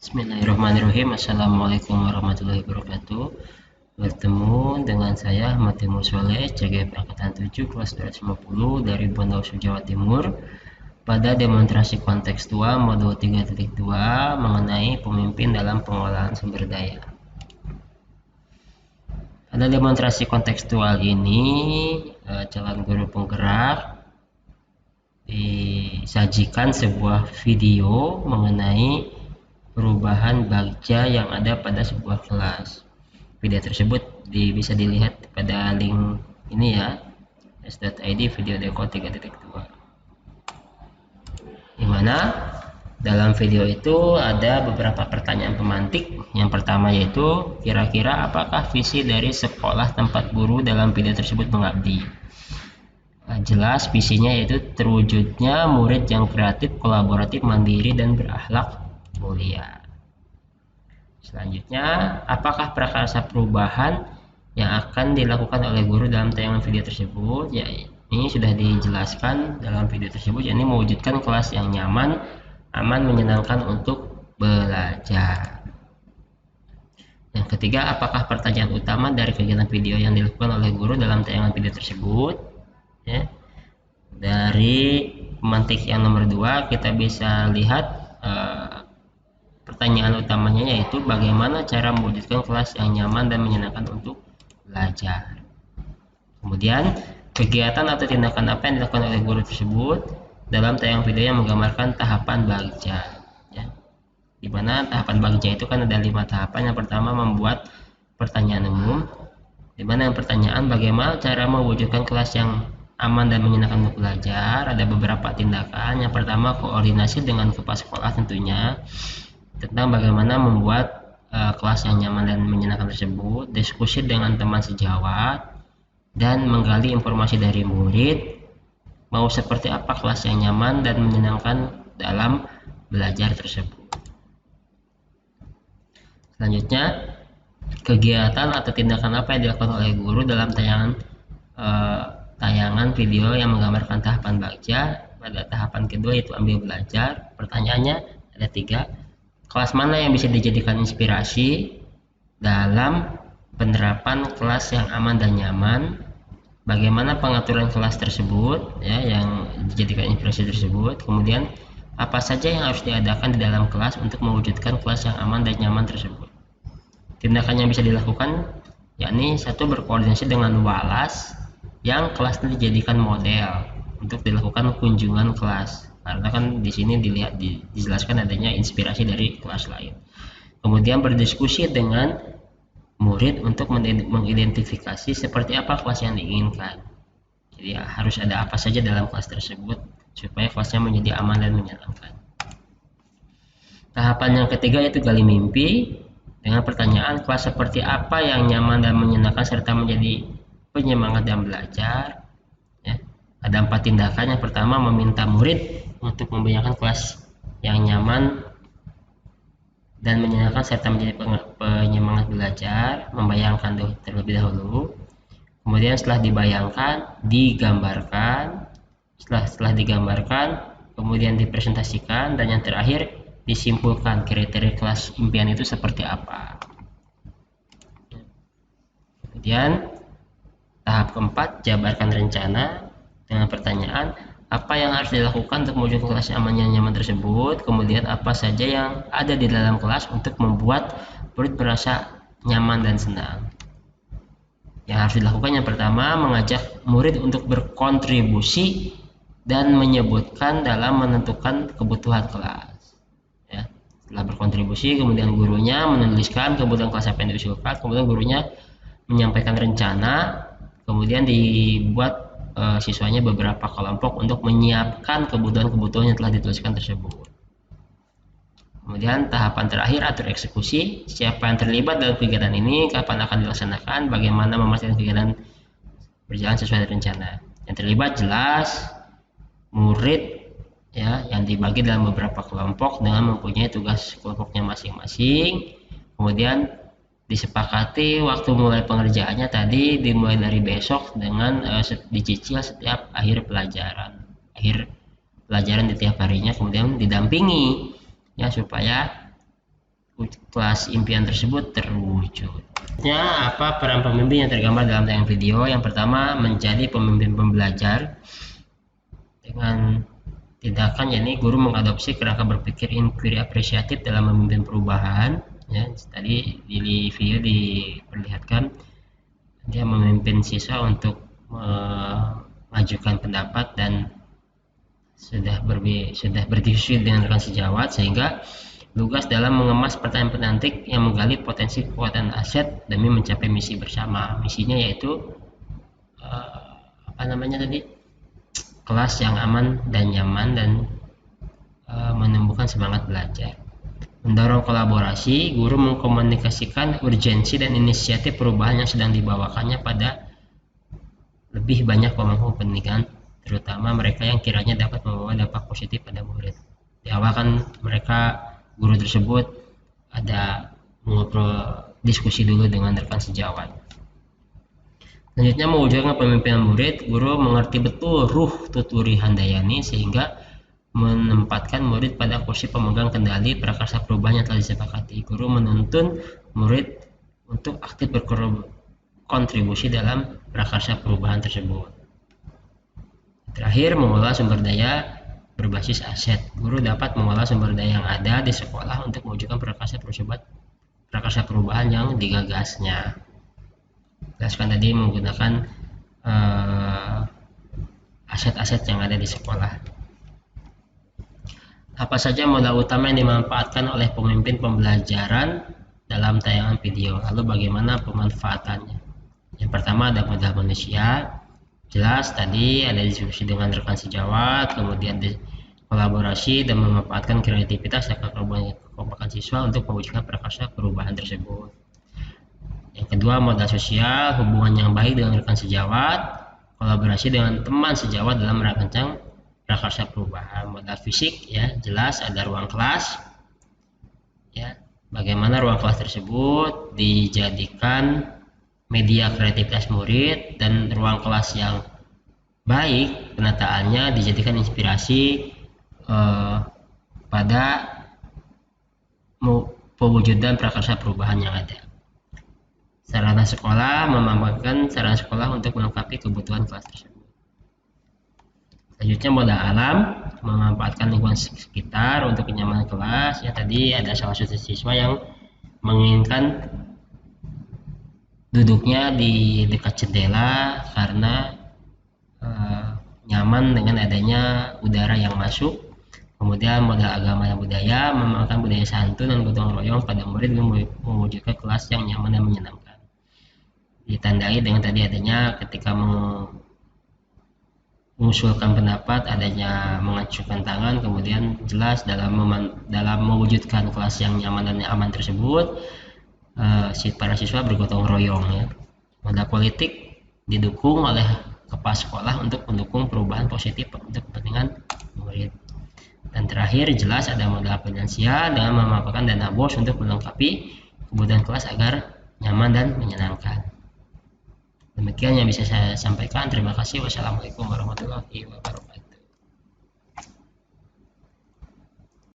Bismillahirrahmanirrahim. Assalamualaikum warahmatullahi wabarakatuh. Bertemu dengan saya Ahmad Timur Soleh, CGP Angkatan 7 kelas 250 dari Bondowoso, Jawa Timur, pada demonstrasi kontekstual modul 3.2 mengenai pemimpin dalam pengolahan sumber daya. Pada demonstrasi kontekstual ini, calon guru penggerak disajikan sebuah video mengenai perubahan bagja yang ada pada sebuah kelas. Video tersebut bisa dilihat pada link ini ya, s.id video deko 3.2, dimana dalam video itu ada beberapa pertanyaan pemantik. Yang pertama yaitu, kira-kira apakah visi dari sekolah tempat guru dalam video tersebut mengabdi? Jelas visinya yaitu terwujudnya murid yang kreatif, kolaboratif, mandiri, dan berakhlak mulia. Selanjutnya, apakah prakarsa perubahan yang akan dilakukan oleh guru dalam tayangan video tersebut? Ya, ini sudah dijelaskan dalam video tersebut, yakni mewujudkan kelas yang nyaman, aman, menyenangkan untuk belajar. Yang ketiga, apakah pertanyaan utama dari kegiatan video yang dilakukan oleh guru dalam tayangan video tersebut? Ya, dari pemantik yang nomor 2 kita bisa lihat pertanyaan utamanya yaitu bagaimana cara mewujudkan kelas yang nyaman dan menyenangkan untuk belajar. Kemudian, kegiatan atau tindakan apa yang dilakukan oleh guru tersebut dalam tayangan video yang menggambarkan tahapan bagja, ya. Di mana tahapan bagja itu kan ada 5 tahapan. Yang pertama, membuat pertanyaan umum, di mana yang pertanyaan bagaimana cara mewujudkan kelas yang aman dan menyenangkan untuk belajar. Ada beberapa tindakan. Yang pertama, koordinasi dengan kepala sekolah tentunya tentang bagaimana membuat kelas yang nyaman dan menyenangkan tersebut, diskusi dengan teman sejawat, dan menggali informasi dari murid mau seperti apa kelas yang nyaman dan menyenangkan dalam belajar tersebut. Selanjutnya, kegiatan atau tindakan apa yang dilakukan oleh guru dalam tayangan video yang menggambarkan tahapan bagja. Pada tahapan kedua yaitu ambil belajar. Pertanyaannya ada 3. Kelas mana yang bisa dijadikan inspirasi dalam penerapan kelas yang aman dan nyaman? Bagaimana pengaturan kelas tersebut, ya, yang dijadikan inspirasi tersebut? Kemudian, apa saja yang harus diadakan di dalam kelas untuk mewujudkan kelas yang aman dan nyaman tersebut? Tindakan yang bisa dilakukan yakni 1. Berkoordinasi dengan walas yang kelasnya dijadikan model untuk dilakukan kunjungan kelas. Karena kan di sini dijelaskan adanya inspirasi dari kelas lain. Kemudian berdiskusi dengan murid untuk mengidentifikasi seperti apa kelas yang diinginkan. Jadi harus ada apa saja dalam kelas tersebut supaya kelasnya menjadi aman dan menyenangkan. Tahapan yang ketiga yaitu gali mimpi dengan pertanyaan kelas seperti apa yang nyaman dan menyenangkan serta menjadi penyemangat dan belajar. Ya. Ada 4 tindakan. Yang pertama, meminta murid untuk membayangkan kelas yang nyaman dan menyenangkan serta menjadi penyemangat belajar. Membayangkan terlebih dahulu, kemudian setelah dibayangkan digambarkan, setelah digambarkan kemudian dipresentasikan, dan yang terakhir disimpulkan kriteria kelas impian itu seperti apa. Kemudian tahap keempat, jabarkan rencana dengan pertanyaan apa yang harus dilakukan untuk mewujudkan kelas aman yang nyaman tersebut, kemudian apa saja yang ada di dalam kelas untuk membuat murid merasa nyaman dan senang. Yang harus dilakukan yang pertama, mengajak murid untuk berkontribusi dan menyebutkan dalam menentukan kebutuhan kelas. Ya. Setelah berkontribusi, kemudian gurunya menuliskan kebutuhan kelas apa yang diusulkan, kemudian gurunya menyampaikan rencana, kemudian dibuat siswanya beberapa kelompok untuk menyiapkan kebutuhan-kebutuhan yang telah dituliskan tersebut. Kemudian tahapan terakhir, atur eksekusi. Siapa yang terlibat dalam kegiatan ini, kapan akan dilaksanakan, bagaimana memastikan kegiatan berjalan sesuai rencana. Yang terlibat jelas murid, ya, yang dibagi dalam beberapa kelompok dengan mempunyai tugas kelompoknya masing-masing. Kemudian disepakati waktu mulai pengerjaannya tadi dimulai dari besok dengan dicicil setiap akhir pelajaran di tiap harinya, kemudian didampingi, ya, supaya kelas impian tersebut terwujud. Apa peran pembimbing yang tergambar dalam tayangan video? Yang pertama, menjadi pembimbing pembelajar dengan tindakan yakni guru mengadopsi kerangka berpikir inquiry apresiatif dalam memimpin perubahan. Ya, tadi di video diperlihatkan dia memimpin siswa untuk mengajukan pendapat dan sudah berdiskusi dengan rekan sejawat, sehingga lugas dalam mengemas pertanyaan penantik yang menggali potensi kekuatan aset demi mencapai misi bersama. Misinya yaitu kelas yang aman dan nyaman dan menumbuhkan semangat belajar. Mendorong kolaborasi, guru mengkomunikasikan urgensi dan inisiatif perubahan yang sedang dibawakannya pada lebih banyak pemangku kepentingan, terutama mereka yang kiranya dapat membawa dampak positif pada murid. Di awal kan guru tersebut ada ngobrol diskusi dulu dengan rekan sejawat. Selanjutnya, mewujudkan pemimpinan murid, guru mengerti betul ruh Tuturi Handayani sehingga menempatkan murid pada kursi pemegang kendali prakarsa perubahan yang telah disepakati. Guru menuntun murid untuk aktif berkontribusi dalam prakarsa perubahan tersebut. Terakhir, mengelola sumber daya berbasis aset. Guru dapat mengolah sumber daya yang ada di sekolah untuk mewujudkan prakarsa perubahan yang digagasnya. Jelaskan tadi menggunakan aset-aset yang ada di sekolah. Apa saja modal utama yang dimanfaatkan oleh pemimpin pembelajaran dalam tayangan video? Lalu bagaimana pemanfaatannya? Yang pertama ada modal manusia. Jelas tadi ada diskusi dengan rekan sejawat, kemudian kolaborasi dan memanfaatkan kreativitas dan kekompakan siswa untuk mewujudkan prakarsa perubahan tersebut. Yang kedua, modal sosial, hubungan yang baik dengan rekan sejawat, kolaborasi dengan teman sejawat dalam merancang prakarsa perubahan. Modal fisik, ya jelas ada ruang kelas, ya bagaimana ruang kelas tersebut dijadikan media kreativitas murid, dan ruang kelas yang baik penataannya dijadikan inspirasi pada pewujudan prakarsa perubahan yang ada. Sarana sekolah, memanfaatkan sarana sekolah untuk melengkapi kebutuhan kelas tersebut. Selanjutnya, modal alam, memanfaatkan lingkungan sekitar untuk kenyamanan kelas. Ya, tadi ada salah satu siswa yang menginginkan duduknya di dekat jendela karena nyaman dengan adanya udara yang masuk. Kemudian modal agama dan budaya, memamerkan budaya santun dan gotong royong pada murid mewujudkan kelas yang nyaman dan menyenangkan. Ditandai dengan tadi adanya ketika mengusulkan pendapat, adanya mengacungkan tangan, kemudian jelas dalam mewujudkan kelas yang nyaman dan aman tersebut, para siswa bergotong royong. Ya. Modal politik didukung oleh kepala sekolah untuk mendukung perubahan positif untuk kepentingan murid. Dan terakhir, jelas ada modal finansial dengan memanfaatkan dana bos untuk melengkapi kebutuhan kelas agar nyaman dan menyenangkan. Demikian yang bisa saya sampaikan. Terima kasih. Wassalamualaikum warahmatullahi wabarakatuh.